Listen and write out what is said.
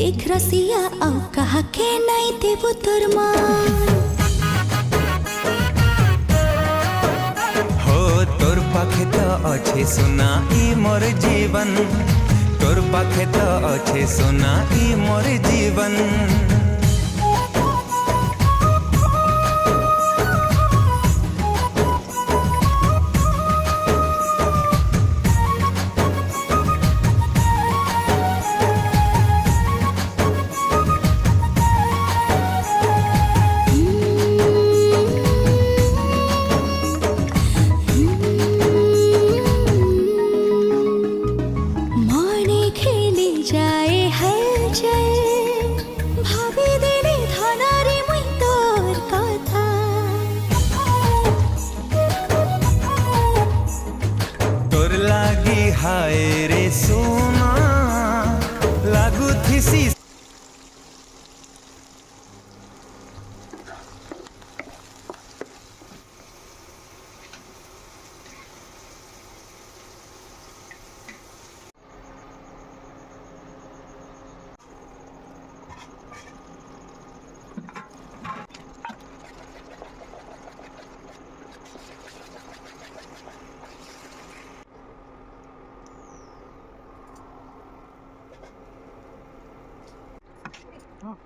देख रसिया औ कहा के नहीं देबू तोर मान। हो तोर पाखे तो अच्छे सुना ई मोर जीवन, तोर पाखे तो अच्छे सुना ई मोर जीवन। लागी हाय रे सोना लागू थिसी। Oh,